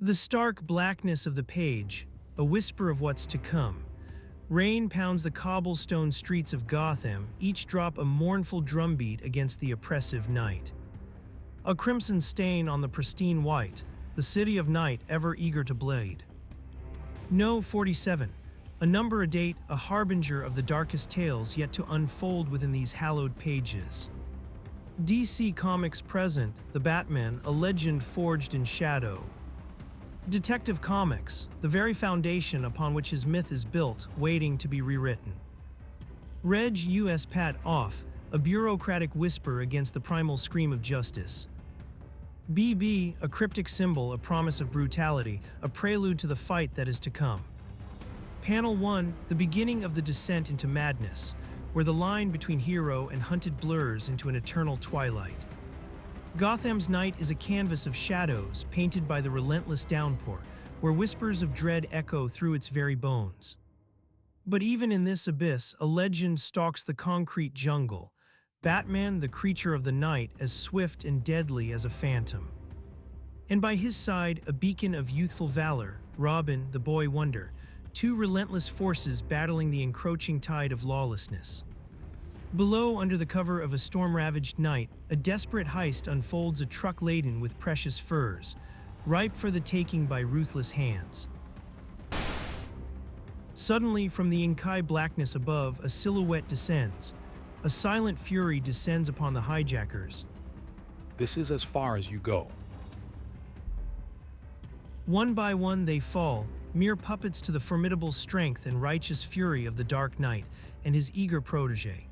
The stark blackness of the page, a whisper of what's to come. Rain pounds the cobblestone streets of Gotham, each drop a mournful drumbeat against the oppressive night. A crimson stain on the pristine white, the city of night ever eager to blade. No 47, a number, a date, a harbinger of the darkest tales yet to unfold within these hallowed pages. DC Comics present, the Batman, a legend forged in shadow. Detective Comics, the very foundation upon which his myth is built, waiting to be rewritten. Reg U.S. Pat Off, a bureaucratic whisper against the primal scream of justice. BB, a cryptic symbol, a promise of brutality, a prelude to the fight that is to come. Panel 1, the beginning of the descent into madness, where the line between hero and hunted blurs into an eternal twilight. Gotham's night is a canvas of shadows painted by the relentless downpour, where whispers of dread echo through its very bones. But even in this abyss, a legend stalks the concrete jungle, Batman, the creature of the night, as swift and deadly as a phantom. And by his side, a beacon of youthful valor, Robin, the boy wonder, two relentless forces battling the encroaching tide of lawlessness. Below, under the cover of a storm-ravaged night, a desperate heist unfolds, a truck laden with precious furs, ripe for the taking by ruthless hands. Suddenly, from the inky blackness above, a silhouette descends. A silent fury descends upon the hijackers. This is as far as you go. One by one they fall, mere puppets to the formidable strength and righteous fury of the Dark Knight and his eager protege.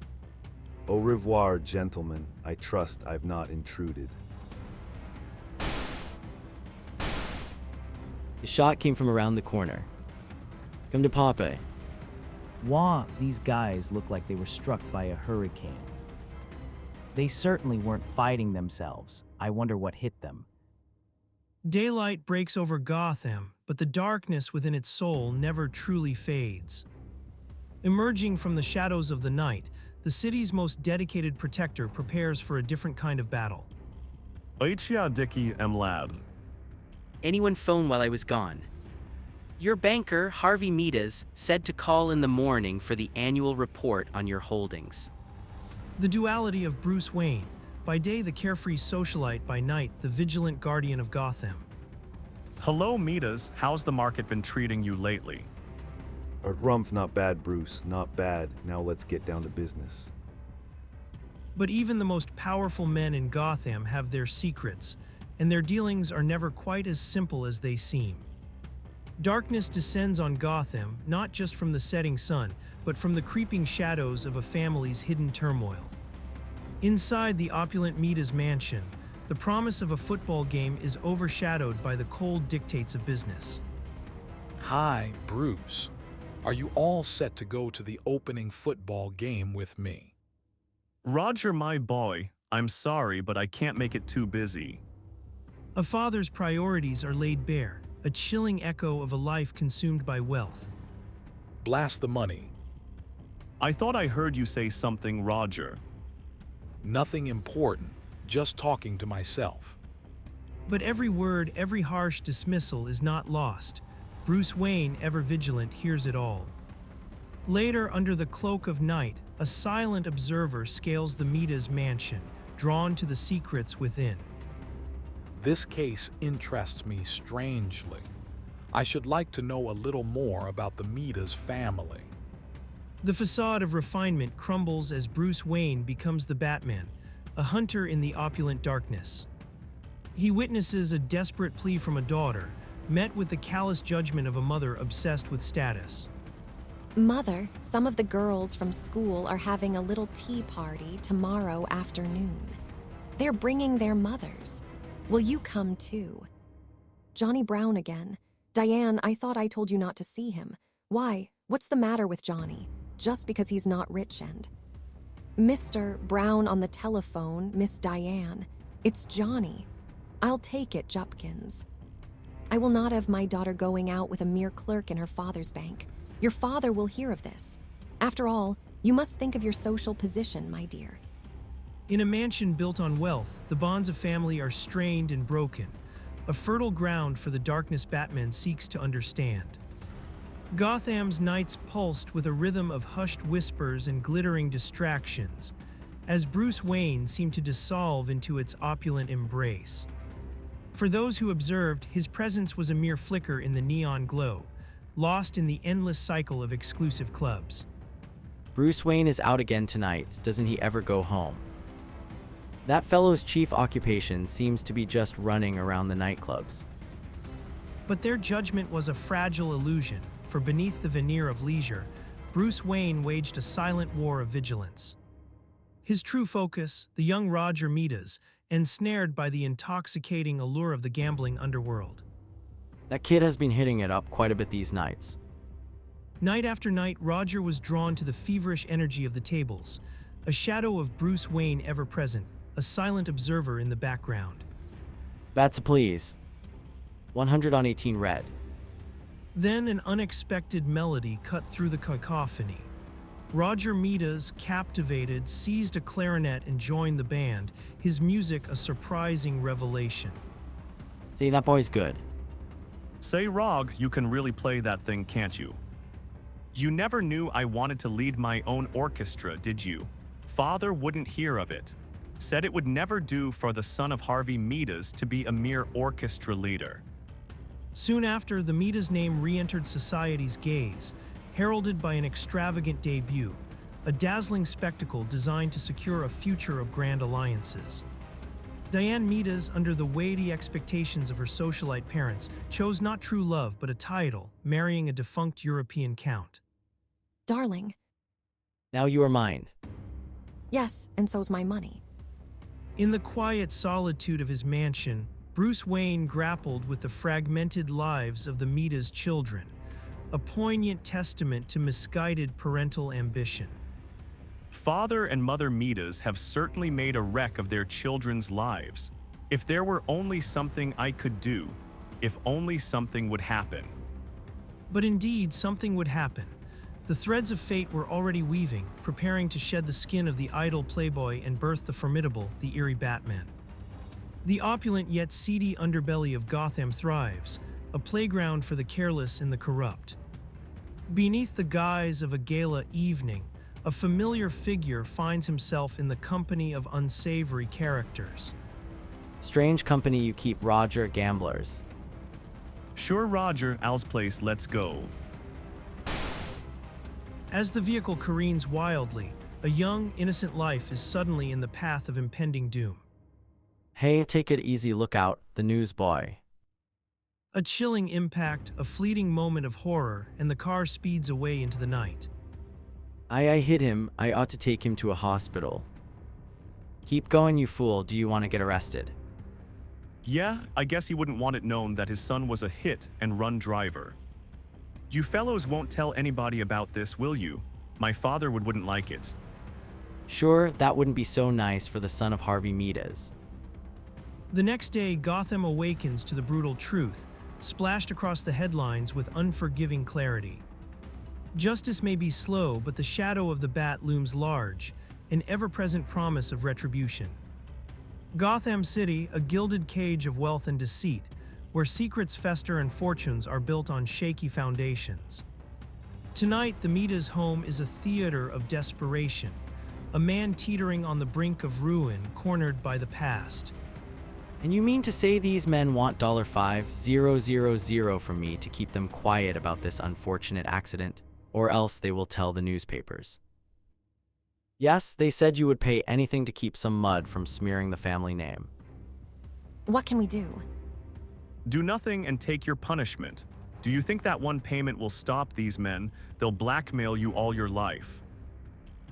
Au revoir, gentlemen. I trust I've not intruded. The shot came from around the corner. Come to Pape. Wah, these guys look like they were struck by a hurricane. They certainly weren't fighting themselves. I wonder what hit them. Daylight breaks over Gotham, but the darkness within its soul never truly fades. Emerging from the shadows of the night, the city's most dedicated protector prepares for a different kind of battle. Oichia Dicky Lad. Anyone phone while I was gone? Your banker, Harvey Midas, said to call in the morning for the annual report on your holdings. The duality of Bruce Wayne, by day the carefree socialite, by night the vigilant guardian of Gotham. Hello, Midas. How's the market been treating you lately? Rumph, not bad, Bruce, not bad. Now let's get down to business. But even the most powerful men in Gotham have their secrets, and their dealings are never quite as simple as they seem. Darkness descends on Gotham, not just from the setting sun, but from the creeping shadows of a family's hidden turmoil. Inside the opulent Midas mansion, the promise of a football game is overshadowed by the cold dictates of business. Hi, Bruce. Are you all set to go to the opening football game with me? Roger, my boy. I'm sorry, but I can't make it too busy. A father's priorities are laid bare, a chilling echo of a life consumed by wealth. Blast the money. I thought I heard you say something, Roger. Nothing important, just talking to myself. But every word, every harsh dismissal is not lost. Bruce Wayne, ever vigilant, hears it all. Later, under the cloak of night, a silent observer scales the Midas mansion, drawn to the secrets within. This case interests me strangely. I should like to know a little more about the Midas family. The facade of refinement crumbles as Bruce Wayne becomes the Batman, a hunter in the opulent darkness. He witnesses a desperate plea from a daughter, met with the callous judgment of a mother obsessed with status. Mother, some of the girls from school are having a little tea party tomorrow afternoon. They're bringing their mothers. Will you come too? Johnny Brown again. Diane, I thought I told you not to see him. Why? What's the matter with Johnny? Just because he's not rich and... Mr. Brown on the telephone, Miss Diane. It's Johnny. I'll take it, Jupkins. I will not have my daughter going out with a mere clerk in her father's bank. Your father will hear of this. After all, you must think of your social position, my dear. In a mansion built on wealth, the bonds of family are strained and broken. a fertile ground for the darkness Batman seeks to understand. Gotham's nights pulsed with a rhythm of hushed whispers and glittering distractions, as Bruce Wayne seemed to dissolve into its opulent embrace. For those who observed, his presence was a mere flicker in the neon glow, lost in the endless cycle of exclusive clubs. Bruce Wayne is out again tonight. Doesn't he ever go home? That fellow's chief occupation seems to be just running around the nightclubs. But their judgment was a fragile illusion, for beneath the veneer of leisure, Bruce Wayne waged a silent war of vigilance. His true focus, the young Roger Midas, ensnared by the intoxicating allure of the gambling underworld. That kid has been hitting it up quite a bit these nights. Night after night, Roger was drawn to the feverish energy of the tables, a shadow of Bruce Wayne ever present, a silent observer in the background. Bats, please. 100 on 18 red. Then an unexpected melody cut through the cacophony. Roger Midas, captivated, seized a clarinet and joined the band, his music a surprising revelation. See, that boy's good. Say, Rog, you can really play that thing, can't you? You never knew I wanted to lead my own orchestra, did you? Father wouldn't hear of it. Said it would never do for the son of Harvey Midas to be a mere orchestra leader. Soon after, the Midas name re-entered society's gaze, heralded by an extravagant debut, a dazzling spectacle designed to secure a future of grand alliances. Diane Midas, under the weighty expectations of her socialite parents, chose not true love but a title, marrying a defunct European count. Darling. Now you are mine. Yes, and so's my money. In the quiet solitude of his mansion, Bruce Wayne grappled with the fragmented lives of the Midas children, a poignant testament to misguided parental ambition. Father and Mother Midas have certainly made a wreck of their children's lives. If there were only something I could do, if only something would happen. But indeed, something would happen. The threads of fate were already weaving, preparing to shed the skin of the idle playboy and birth the formidable, the eerie Batman. The opulent yet seedy underbelly of Gotham thrives, a playground for the careless and the corrupt. Beneath the guise of a gala evening, a familiar figure finds himself in the company of unsavory characters. Strange company you keep, Roger, gamblers. Sure, Roger, Al's place, let's go. As the vehicle careens wildly, a young, innocent life is suddenly in the path of impending doom. Hey, take it easy, look out, the newsboy. A chilling impact, a fleeting moment of horror, and the car speeds away into the night. I hit him, I ought to take him to a hospital. Keep going, you fool, do you want to get arrested? Yeah, I guess he wouldn't want it known that his son was a hit-and-run driver. You fellows won't tell anybody about this, will you? My father wouldn't like it. Sure, that wouldn't be so nice for the son of Harvey Midas. The next day, Gotham awakens to the brutal truth, splashed across the headlines with unforgiving clarity. Justice may be slow, but the shadow of the bat looms large, an ever-present promise of retribution. Gotham City, a gilded cage of wealth and deceit, where secrets fester and fortunes are built on shaky foundations. Tonight, the Midas home is a theater of desperation, a man teetering on the brink of ruin, cornered by the past. And you mean to say these men want $5,000 from me to keep them quiet about this unfortunate accident, or else they will tell the newspapers? Yes, they said you would pay anything to keep some mud from smearing the family name. What can we do? Do nothing and take your punishment. Do you think that one payment will stop these men? They'll blackmail you all your life.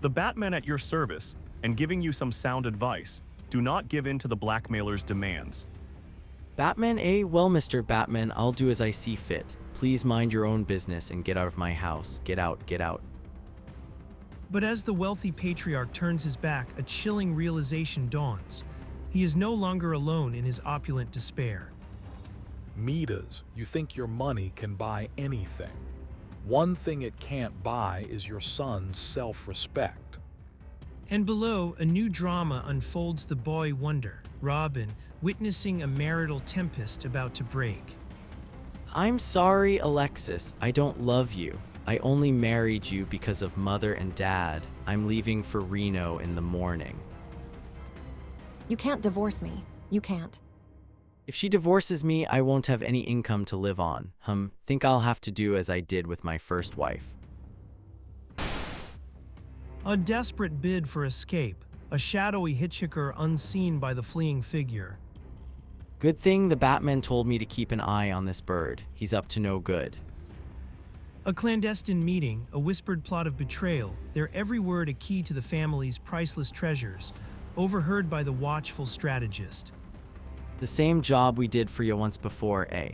The Batman at your service, and giving you some sound advice. Do not give in to the blackmailer's demands. Batman, eh? Well, Mr. Batman, I'll do as I see fit. Please mind your own business and get out of my house. Get out, get out. But as the wealthy patriarch turns his back, a chilling realization dawns. He is no longer alone in his opulent despair. Midas, you think your money can buy anything. One thing it can't buy is your son's self-respect. And below, a new drama unfolds. The boy wonder, Robin, witnessing a marital tempest about to break. I'm sorry, Alexis. I don't love you. I only married you because of mother and dad. I'm leaving for Reno in the morning. You can't divorce me. You can't. If she divorces me, I won't have any income to live on. Think I'll have to do as I did with my first wife. A desperate bid for escape, a shadowy hitchhiker unseen by the fleeing figure. Good thing the Batman told me to keep an eye on this bird. He's up to no good. A clandestine meeting, a whispered plot of betrayal, their every word a key to the family's priceless treasures, overheard by the watchful strategist. The same job we did for you once before, eh?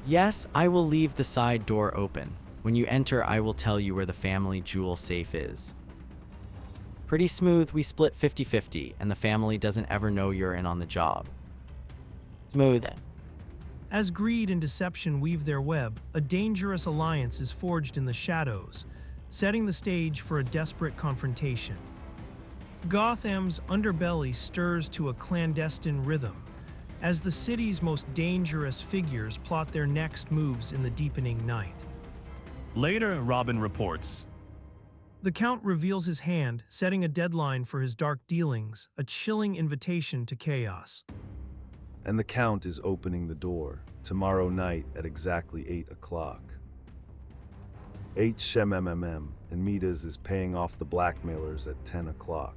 Yes, I will leave the side door open. When you enter, I will tell you where the family jewel safe is. Pretty smooth, we split 50-50, and the family doesn't ever know you're in on the job. Smooth. As greed and deception weave their web, a dangerous alliance is forged in the shadows, setting the stage for a desperate confrontation. Gotham's underbelly stirs to a clandestine rhythm, as the city's most dangerous figures plot their next moves in the deepening night. Later, Robin reports. The Count reveals his hand, setting a deadline for his dark dealings, a chilling invitation to chaos. And the Count is opening the door, tomorrow night at exactly 8 o'clock. HMMM and Midas is paying off the blackmailers at 10 o'clock.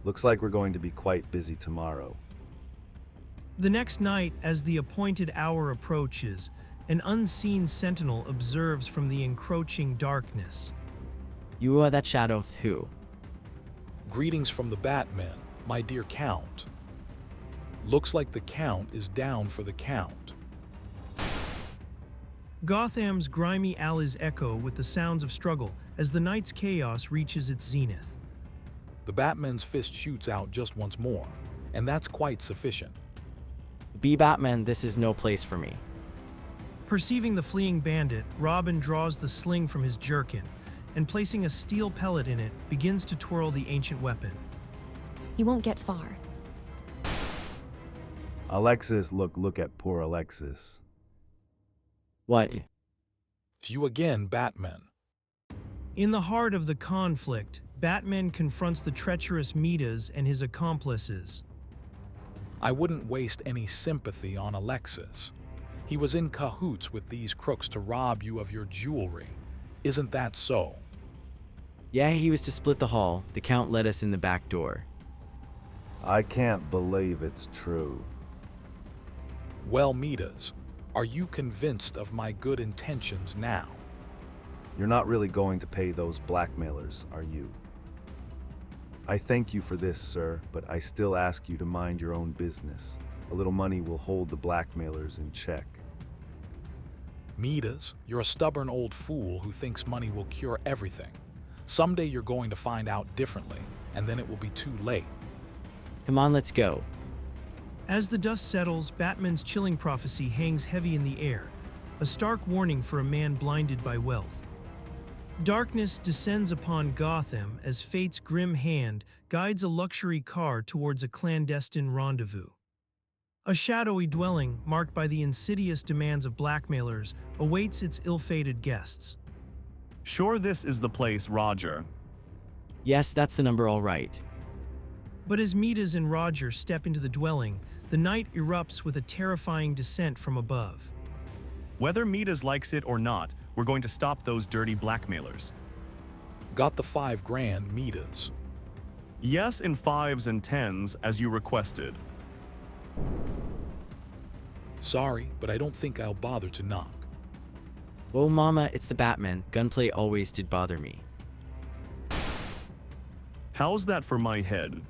Looks like we're going to be quite busy tomorrow. The next night, as the appointed hour approaches, an unseen sentinel observes from the encroaching darkness. You are that shadows who? Greetings from the Batman, my dear Count. Looks like the Count is down for the count. Gotham's grimy alleys echo with the sounds of struggle as the night's chaos reaches its zenith. The Batman's fist shoots out just once more, and that's quite sufficient. Be Batman, this is no place for me. Perceiving the fleeing bandit, Robin draws the sling from his jerkin, and placing a steel pellet in it, begins to twirl the ancient weapon. He won't get far. Alexis, look at poor Alexis. What? It's you again, Batman. In the heart of the conflict, Batman confronts the treacherous Midas and his accomplices. I wouldn't waste any sympathy on Alexis. He was in cahoots with these crooks to rob you of your jewelry. Isn't that so? Yeah, he was to split the haul. The Count let us in the back door. I can't believe it's true. Well, Midas, are you convinced of my good intentions now? You're not really going to pay those blackmailers, are you? I thank you for this, sir, but I still ask you to mind your own business. A little money will hold the blackmailers in check. Midas, you're a stubborn old fool who thinks money will cure everything. Someday you're going to find out differently, and then it will be too late. Come on, let's go. As the dust settles, Batman's chilling prophecy hangs heavy in the air, a stark warning for a man blinded by wealth. Darkness descends upon Gotham as fate's grim hand guides a luxury car towards a clandestine rendezvous. A shadowy dwelling, marked by the insidious demands of blackmailers, awaits its ill-fated guests. Sure, this is the place, Roger. Yes, that's the number, all right. But as Midas and Roger step into the dwelling, the night erupts with a terrifying descent from above. Whether Midas likes it or not, we're going to stop those dirty blackmailers. Got the $5,000, Midas. Yes, in 5s and 10s, as you requested. Sorry, but I don't think I'll bother to knock. Whoa, mama, it's the Batman. Gunplay always did bother me. How's that for my head?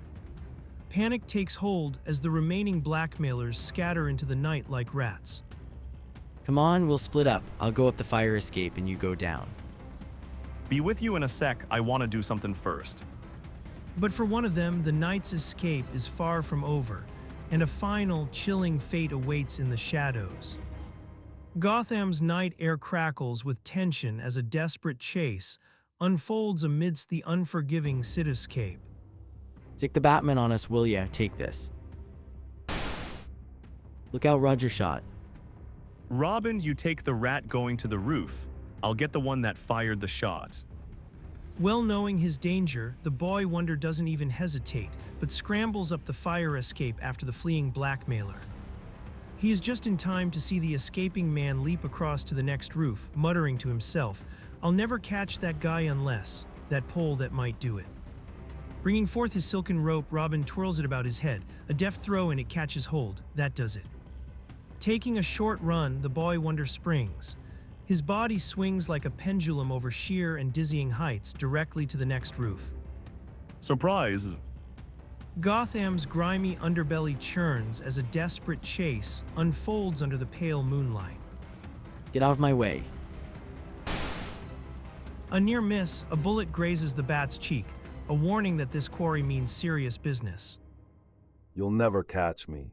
Panic takes hold as the remaining blackmailers scatter into the night like rats. Come on, we'll split up. I'll go up the fire escape and you go down. Be with you in a sec, I want to do something first. But for one of them, the night's escape is far from over, and a final, chilling fate awaits in the shadows. Gotham's night air crackles with tension as a desperate chase, unfolds amidst the unforgiving cityscape. Stick the Batman on us, will ya? Take this. Look out, Roger shot. Robin, you take the rat going to the roof. I'll get the one that fired the shot. Well knowing his danger, the boy wonder doesn't even hesitate, but scrambles up the fire escape after the fleeing blackmailer. He is just in time to see the escaping man leap across to the next roof, muttering to himself, "I'll never catch that guy unless that pole that might do it." Bringing forth his silken rope, Robin twirls it about his head. A deft throw and it catches hold. That does it. Taking a short run, the boy wonder springs. His body swings like a pendulum over sheer and dizzying heights directly to the next roof. Surprise! Gotham's grimy underbelly churns as a desperate chase unfolds under the pale moonlight. Get out of my way. A near miss, a bullet grazes the bat's cheek, a warning that this quarry means serious business. You'll never catch me.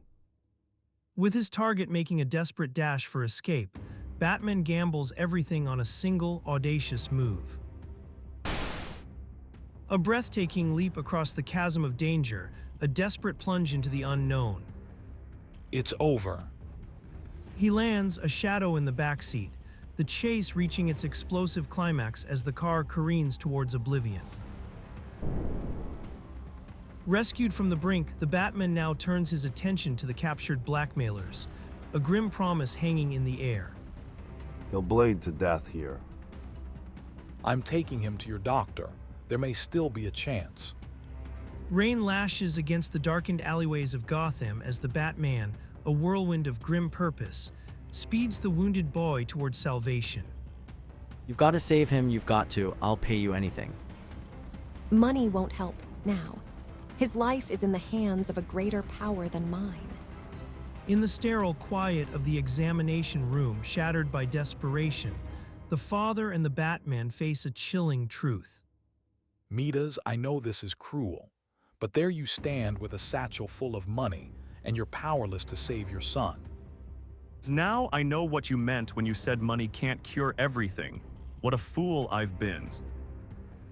With his target making a desperate dash for escape, Batman gambles everything on a single, audacious move. A breathtaking leap across the chasm of danger, a desperate plunge into the unknown. It's over. He lands, a shadow in the backseat, the chase reaching its explosive climax as the car careens towards oblivion. Rescued from the brink, the Batman now turns his attention to the captured blackmailers, a grim promise hanging in the air. He'll blade to death here. I'm taking him to your doctor. There may still be a chance. Rain lashes against the darkened alleyways of Gotham as the Batman, a whirlwind of grim purpose, speeds the wounded boy towards salvation. You've got to save him, you've got to. I'll pay you anything. Money won't help now. His life is in the hands of a greater power than mine. In the sterile quiet of the examination room shattered by desperation, the father and the Batman face a chilling truth. Midas, I know this is cruel, but there you stand with a satchel full of money, and you're powerless to save your son. Now I know what you meant when you said money can't cure everything. What a fool I've been.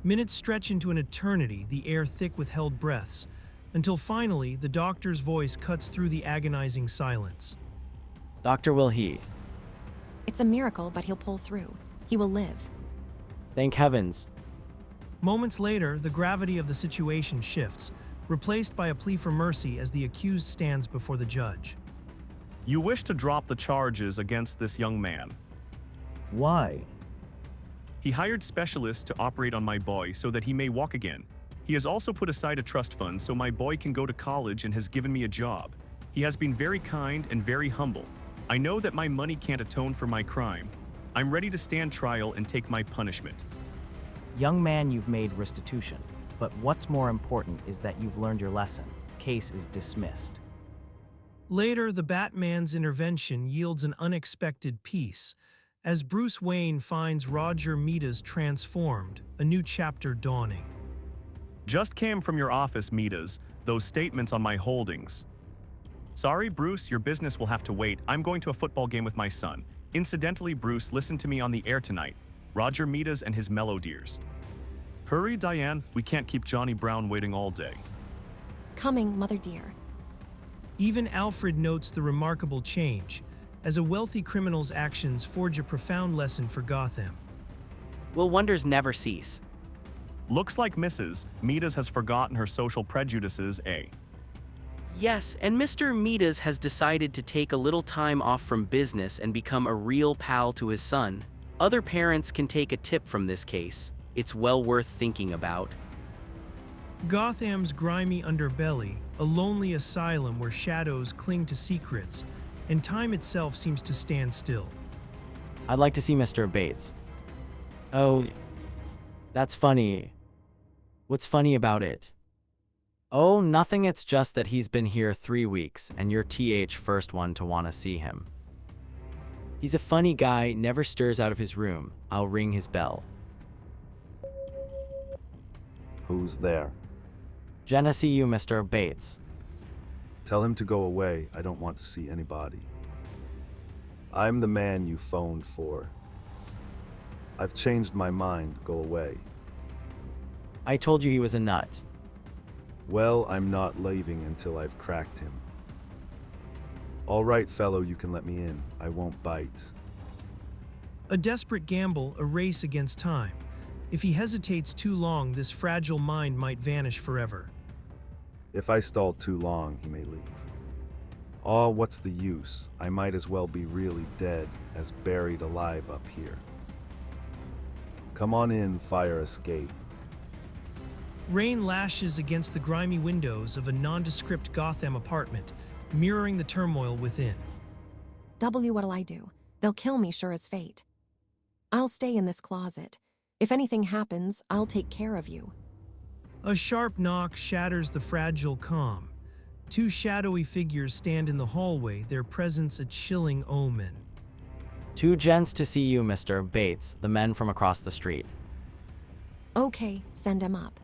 Minutes stretch into an eternity, the air thick with held breaths, until finally the doctor's voice cuts through the agonizing silence. Doctor, will he? It's a miracle, but he'll pull through. He will live. Thank heavens. Moments later, the gravity of the situation shifts, replaced by a plea for mercy as the accused stands before the judge. You wish to drop the charges against this young man. Why? He hired specialists to operate on my boy so that he may walk again. He has also put aside a trust fund so my boy can go to college and has given me a job. He has been very kind and very humble. I know that my money can't atone for my crime. I'm ready to stand trial and take my punishment. Young man, you've made restitution. But what's more important is that you've learned your lesson. Case is dismissed. Later, the Batman's intervention yields an unexpected peace, as Bruce Wayne finds Roger Midas transformed, a new chapter dawning. Just came from your office, Midas, those statements on my holdings. Sorry, Bruce, your business will have to wait. I'm going to a football game with my son. Incidentally, Bruce, listen to me on the air tonight. Roger Midas and his mellow dears. Hurry, Diane, we can't keep Johnny Brown waiting all day. Coming, mother dear. Even Alfred notes the remarkable change, as a wealthy criminal's actions forge a profound lesson for Gotham. Will wonders never cease? Looks like Mrs. Midas has forgotten her social prejudices, eh? Yes, and Mr. Midas has decided to take a little time off from business and become a real pal to his son. Other parents can take a tip from this case. It's well worth thinking about. Gotham's grimy underbelly, a lonely asylum where shadows cling to secrets, and time itself seems to stand still. I'd like to see Mr. Bates. Oh, that's funny. What's funny about it? Oh, nothing, it's just that he's been here 3 weeks, and you're first one to want to see him. He's a funny guy, never stirs out of his room. I'll ring his bell. Who's there? Jenna, see you, Mr. Bates. Tell him to go away. I don't want to see anybody. I'm the man you phoned for. I've changed my mind. Go away. I told you he was a nut. Well, I'm not leaving until I've cracked him. All right, fellow, you can let me in. I won't bite. A desperate gamble, a race against time. If he hesitates too long, this fragile mind might vanish forever. If I stall too long, he may leave. Oh, what's the use? I might as well be really dead as buried alive up here. Come on in, fire escape. Rain lashes against the grimy windows of a nondescript Gotham apartment, mirroring the turmoil within. What'll I do? They'll kill me sure as fate. I'll stay in this closet. If anything happens, I'll take care of you. A sharp knock shatters the fragile calm. Two shadowy figures stand in the hallway, their presence a chilling omen. Two gents to see you, Mr. Bates, the men from across the street. Okay, send him up.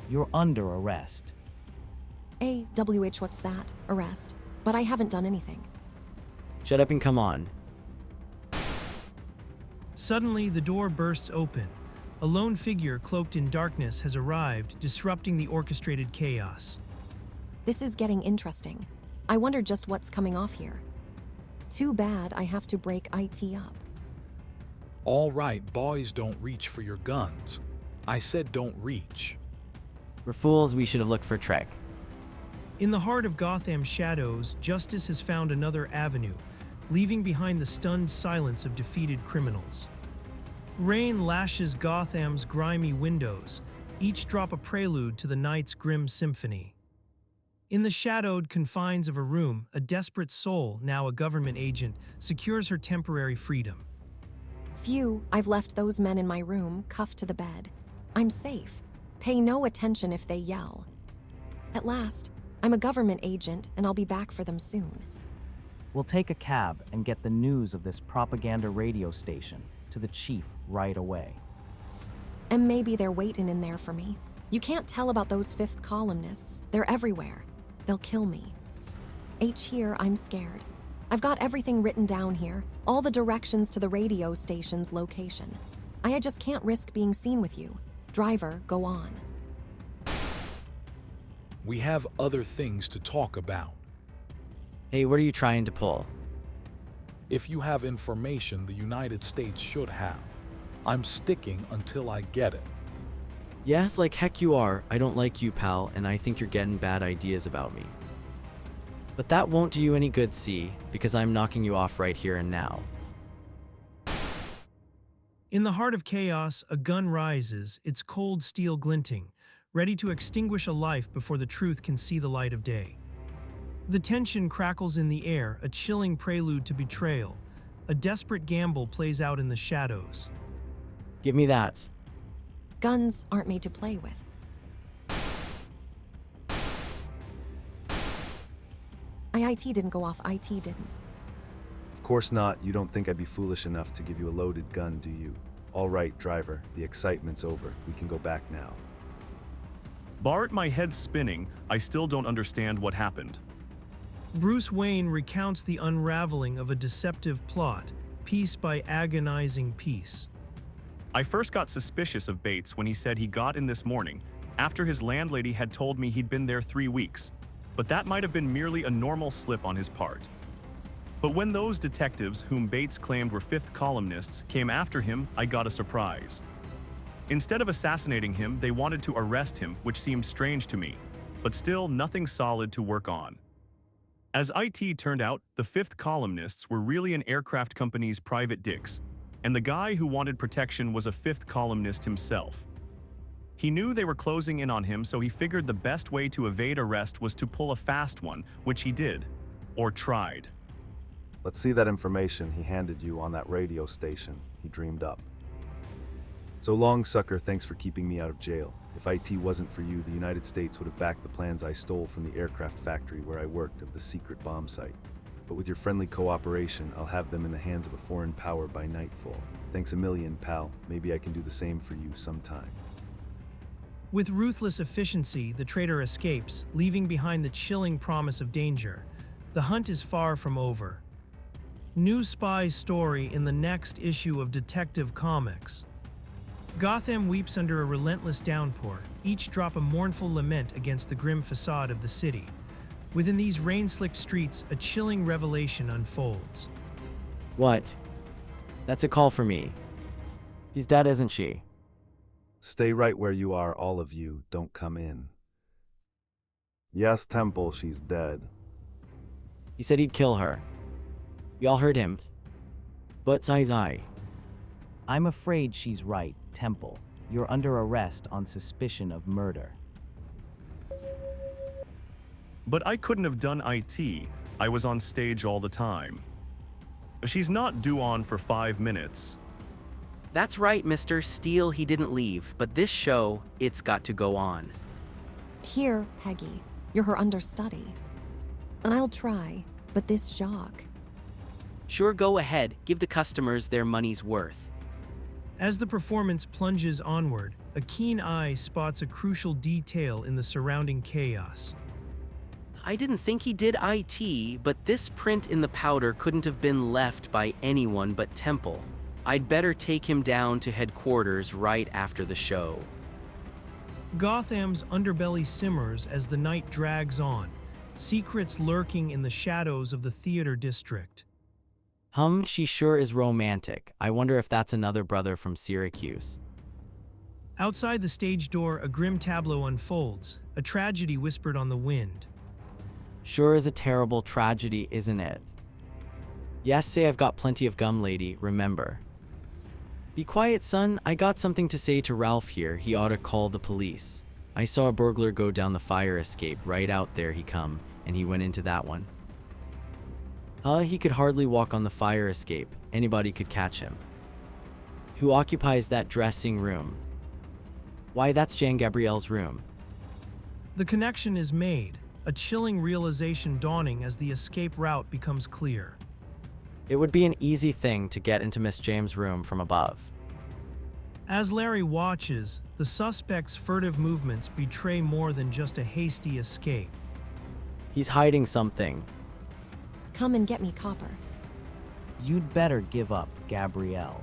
You're under arrest. What's that? Arrest. But I haven't done anything. Shut up and come on. Suddenly, the door bursts open. A lone figure cloaked in darkness has arrived, disrupting the orchestrated chaos. This is getting interesting. I wonder just what's coming off here. Too bad I have to break IT up. All right, boys, don't reach for your guns. I said don't reach. We're fools, we should have looked for Trek. In the heart of Gotham's shadows, justice has found another avenue, leaving behind the stunned silence of defeated criminals. Rain lashes Gotham's grimy windows, each drop a prelude to the night's grim symphony. In the shadowed confines of a room, a desperate soul, now a government agent, secures her temporary freedom. Phew, I've left those men in my room, cuffed to the bed. I'm safe. Pay no attention if they yell. At last, I'm a government agent, and I'll be back for them soon. We'll take a cab and get the news of this propaganda radio station to the chief right away. And maybe they're waiting in there for me. You can't tell about those fifth columnists. They're everywhere. They'll kill me. Here, I'm scared. I've got everything written down here, all the directions to the radio station's location. I just can't risk being seen with you. Driver, go on. We have other things to talk about. Hey, what are you trying to pull? If you have information the United States should have, I'm sticking until I get it. Yes, like heck you are. I don't like you, pal, and I think you're getting bad ideas about me. But that won't do you any good, see, because I'm knocking you off right here and now. In the heart of chaos, a gun rises, its cold steel glinting, ready to extinguish a life before the truth can see the light of day. The tension crackles in the air, a chilling prelude to betrayal. A desperate gamble plays out in the shadows. Give me that. Guns aren't made to play with. IT didn't go off, IT didn't. Of course not. You don't think I'd be foolish enough to give you a loaded gun, do you? All right, driver. The excitement's over. We can go back now. Bart, my head's spinning. I still don't understand what happened. Bruce Wayne recounts the unraveling of a deceptive plot, piece by agonizing piece. I first got suspicious of Bates when he said he got in this morning, after his landlady had told me he'd been there 3 weeks. But that might have been merely a normal slip on his part. But when those detectives, whom Bates claimed were fifth columnists, came after him, I got a surprise. Instead of assassinating him, they wanted to arrest him, which seemed strange to me, but still nothing solid to work on. As IT turned out, the fifth columnists were really an aircraft company's private dicks, and the guy who wanted protection was a fifth columnist himself. He knew they were closing in on him, so he figured the best way to evade arrest was to pull a fast one, which he did. Or tried. Let's see that information he handed you on that radio station he dreamed up. So long, sucker. Thanks for keeping me out of jail. If IT wasn't for you, the United States would have backed the plans I stole from the aircraft factory where I worked of the secret bomb site. But with your friendly cooperation, I'll have them in the hands of a foreign power by nightfall. Thanks a million, pal. Maybe I can do the same for you sometime. With ruthless efficiency, the traitor escapes, leaving behind the chilling promise of danger. The hunt is far from over. New spy story in the next issue of Detective Comics. Gotham weeps under a relentless downpour, each drop a mournful lament against the grim facade of the city. Within these rain-slicked streets, a chilling revelation unfolds. What? That's a call for me. He's dead, isn't she? Stay right where you are, all of you. Don't come in. Yes, Temple, she's dead. He said he'd kill her. We all heard him. But I. I'm afraid she's right, Temple. You're under arrest on suspicion of murder. But I couldn't have done IT. I was on stage all the time. She's not due on for 5 minutes. That's right, Mr. Steele, he didn't leave, but this show, it's got to go on. Here, Peggy. You're her understudy. And I'll try, but this Jacques. Sure, go ahead, give the customers their money's worth. As the performance plunges onward, a keen eye spots a crucial detail in the surrounding chaos. I didn't think he did IT, but this print in the powder couldn't have been left by anyone but Temple. I'd better take him down to headquarters right after the show. Gotham's underbelly simmers as the night drags on, secrets lurking in the shadows of the theater district. She sure is romantic. I wonder if that's another brother from Syracuse. Outside the stage door, a grim tableau unfolds, a tragedy whispered on the wind. Sure is a terrible tragedy, isn't it? Yes, say I've got plenty of gum, lady, remember. Be quiet, son. I got something to say to Ralph here. He ought to call the police. I saw a burglar go down the fire escape. Right out there he come, and he went into that one. He could hardly walk on the fire escape. Anybody could catch him. Who occupies that dressing room? Why, that's Jan Gabrielle's room. The connection is made, a chilling realization dawning as the escape route becomes clear. It would be an easy thing to get into Miss James' room from above. As Larry watches, the suspect's furtive movements betray more than just a hasty escape. He's hiding something. Come and get me copper. You'd better give up, Gabrielle.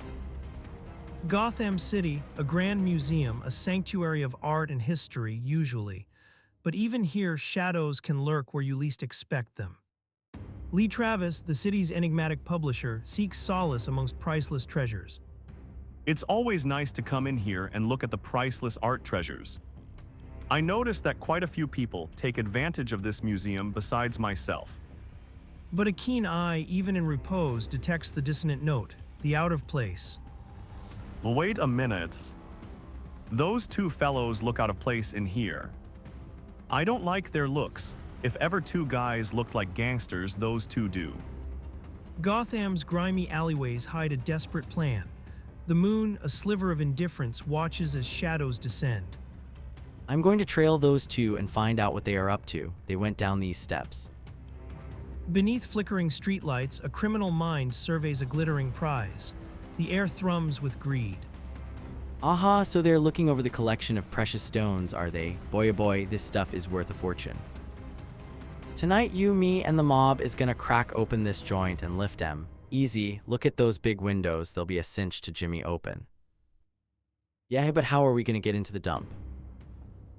Gotham City, a grand museum, a sanctuary of art and history, usually. But even here, shadows can lurk where you least expect them. Lee Travis, the city's enigmatic publisher, seeks solace amongst priceless treasures. It's always nice to come in here and look at the priceless art treasures. I noticed that quite a few people take advantage of this museum besides myself. But a keen eye, even in repose, detects the dissonant note, the out of place. Wait a minute. Those two fellows look out of place in here. I don't like their looks. If ever two guys looked like gangsters, those two do. Gotham's grimy alleyways hide a desperate plan. The moon, a sliver of indifference, watches as shadows descend. I'm going to trail those two and find out what they are up to. They went down these steps. Beneath flickering streetlights, a criminal mind surveys a glittering prize. The air thrums with greed. Aha, so they're looking over the collection of precious stones, are they? Boy oh boy, this stuff is worth a fortune. Tonight, you, me, and the mob is gonna crack open this joint and lift em. Easy, look at those big windows, they'll be a cinch to Jimmy open. Yeah, but how are we gonna get into the dump?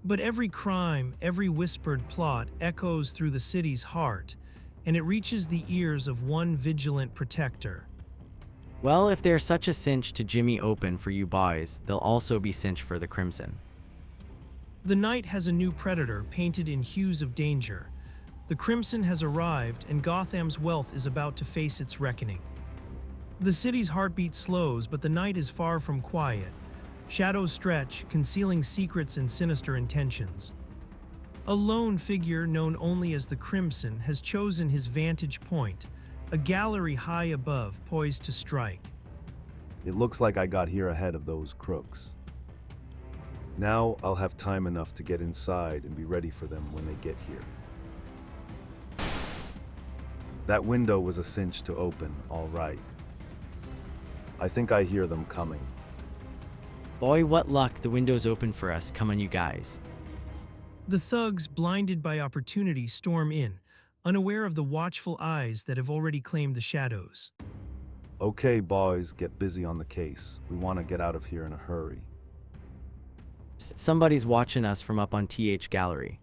But every crime, every whispered plot echoes through the city's heart, and it reaches the ears of one vigilant protector. Well, if they're such a cinch to Jimmy open for you boys, they'll also be cinch for the Crimson. The night has a new predator painted in hues of danger. The Crimson has arrived, and Gotham's wealth is about to face its reckoning. The city's heartbeat slows, but the night is far from quiet. Shadows stretch, concealing secrets and sinister intentions. A lone figure known only as the Crimson has chosen his vantage point, a gallery high above, poised to strike. It looks like I got here ahead of those crooks. Now I'll have time enough to get inside and be ready for them when they get here. That window was a cinch to open, all right. I think I hear them coming. Boy, what luck, the window's open for us, come on you guys. The thugs, blinded by opportunity, storm in, unaware of the watchful eyes that have already claimed the shadows. Okay, boys, get busy on the case. We want to get out of here in a hurry. Somebody's watching us from up on TH Gallery.